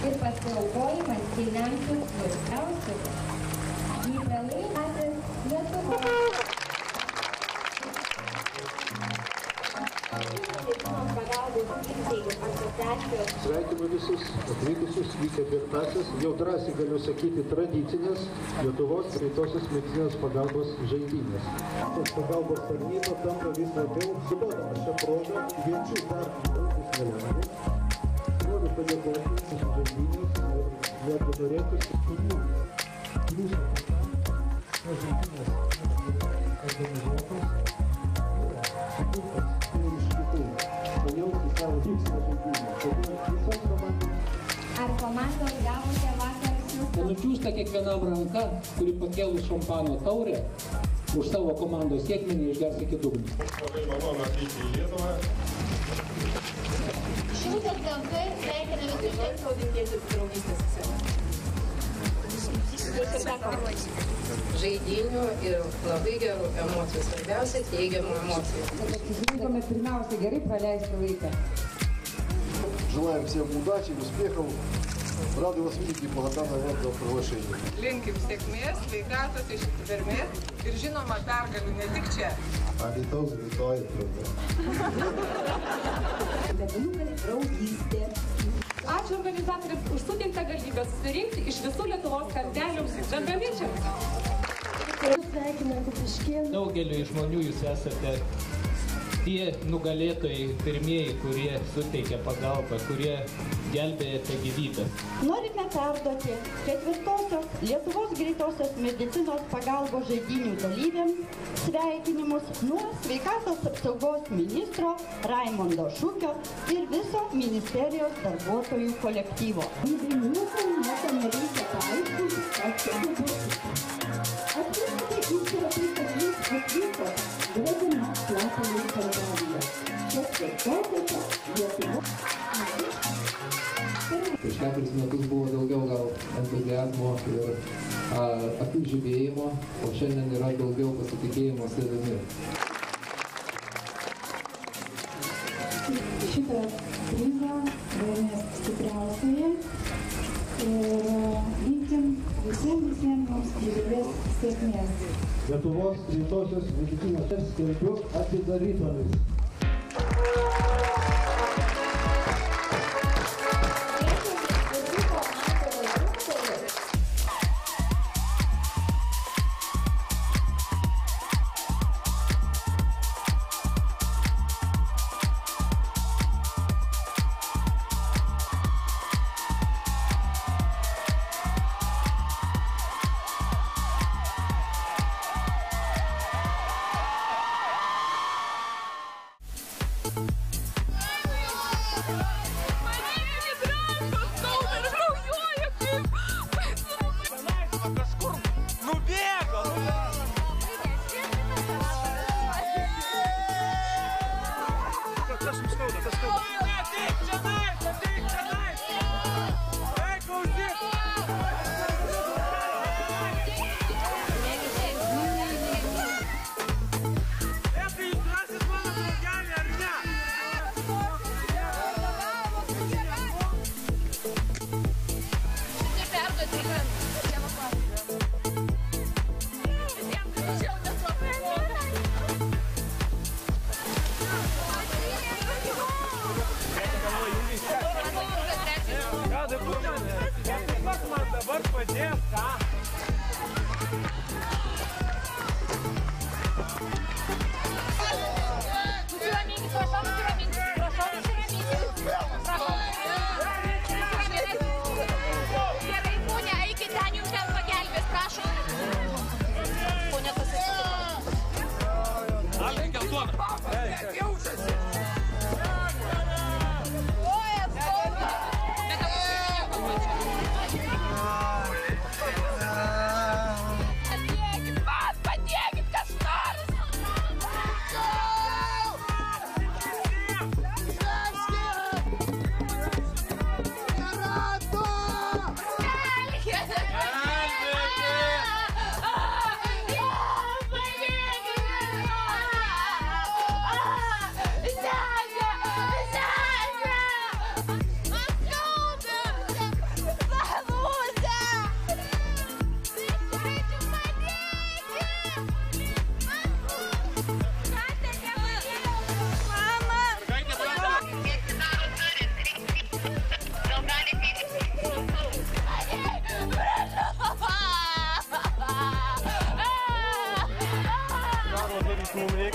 Ir pasiaukojimas giliausius svarbiausius. Jį vėlai matęs Lietuvos. Sveikinu visus atvykusius į ketvirtąsias, jau drąsiai galiu sakyti, tradicinės Lietuvos greitosios medicinos pagalbos žaidynės. Tos pagalbos tarnyba tampa vis labiau suprantama šią progą, kviečiu dar draugus nelengvai. Noriu padėkoti už žaidynės ir netgi norėtųsi kurių jūsų žaidynės organizuotos, sukurtas ir iš kitų. Pajausti savo tikslą žaidimą. Todėl visos komandos. Ar komandos gavote vakar šių? Nenučiūsta kiekvienam ranka, kuri pakėlus šampano taurę, už savo komandos sėkmę neišgers iki dugno. Labai malonu atvykti į Lietuvą. Šiltas gamtai, sveikina visus naudingėtis draugystės žaidinių ir labai gerų emocijų, svarbiausia teigiamų emocijų. Susirinkome pirmiausia gerai praleisti laiką. Желаем всем удачи, успехов. Рады вас видеть и благодарны вам за приглашение. Linkim sėkmės, sveikatos, ištvermės ir žinoma pergalių ne tik čia. Alytaus greitoji drauga. Draugystė. Ačiū organizatoriams už suteiktą galimybę susirinkti iš visų Lietuvos kampelių bendraminčiams. Daugeliu žmonių jūs esate tie nugalėtojai pirmieji, kurie suteikia pagalbą, kurie gelbėjate gyvybę. Norime perduoti ketvirtosios Lietuvos greitosios medicinos pagalbos žaidynių dalyviams sveikinimus nuo sveikatos apsaugos ministro Raimondo Šukio ir viso ministerijos darbuotojų kolektyvo. Niekam nereikia paaiškinti, kas čia bus. Atvykite į pristatys atvyko Gregina Platonų Kalvarija. Ketvirtosiose Lietuvos. Prieš 4 metus buvo daugiau gal entuziazmo ir akių žibėjimo, o šiandien yra daugiau pasitikėjimo savimi. Šitą prizą laimės stipriausioje ir linkim visiems mums didelės sėkmės. Lietuvos greitosios medicinos skelbiu atidarytomis.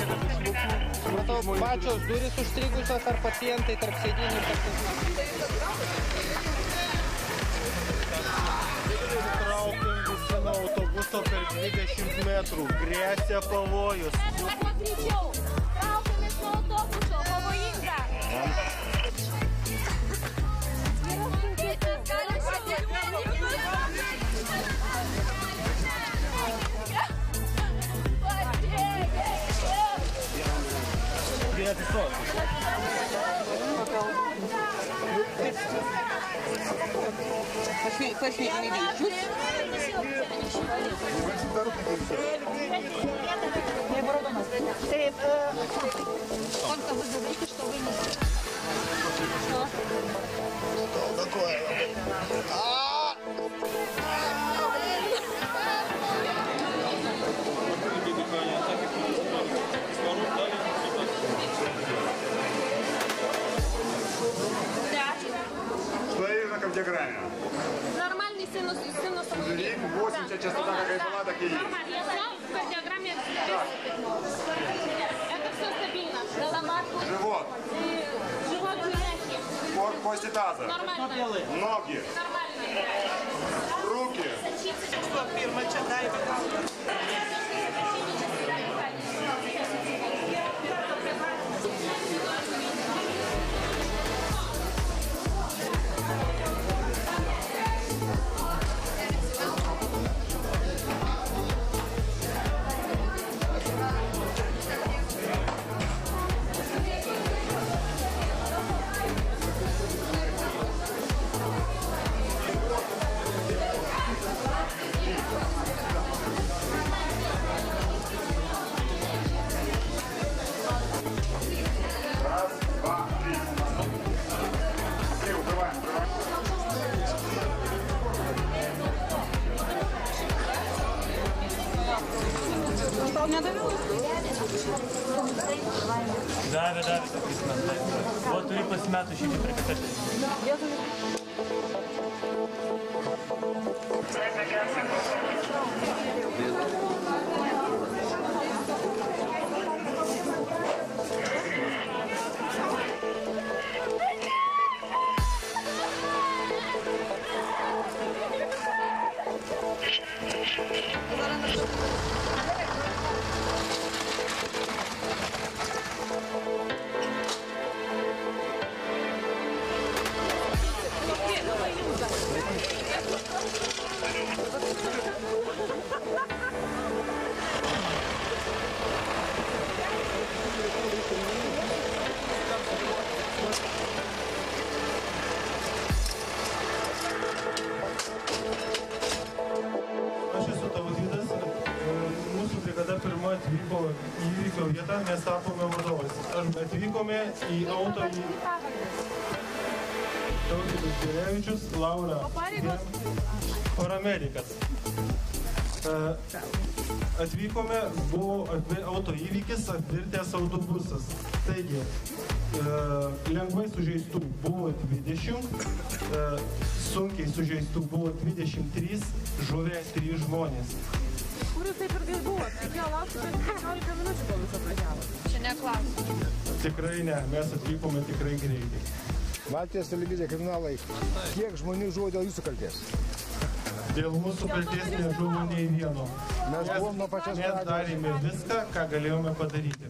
Matau, pačios durys užstrigusios ar pacientai tarp sėdinių. Traukiam visi nuo autobuso per 20 metrų. Grėsia pavojus. Kuo greičiau. Traukiamės nuo autobuso. Pavojinga. Пошли, не видишь? Сколько вы говорите, что вы не... Что такое? Что есть на кардиограмме? Нормальный синус. 80 частота, как и была, так и есть. Нормально. В кардиограмме это все стабильно. Живот. Живот мягкий. Кости таза. Нормально. Ноги. Нормально. Руки. Davė, o turi pasimetų šį prikatešti. Atvyko įvykio vietą, mes tapome vadovais. Atvykome į auto į Tautvydas Gerevičius, Laura, paramedikas. Atvykome, buvo auto įvykis, apvirtęs autobusas. Taigi, lengvai sužeistų buvo 20, sunkiai sužeistų buvo 23, žuvę 3 žmonės. Kur jūs taip ilgai buvot? Reikėjo laukti 15 minučių, kol jūs atvažiavot. Čia neklausiu. Tikrai ne, mes atvykome tikrai greitai. Baltijos televizija, kriminalai, kiek žmonių žuvo dėl jūsų kaltės? Dėl mūsų kaltės nežuvo nei vieno. Mes buvom nuo pačios pradžios. Mes darėme viską, ką galėjome padaryti.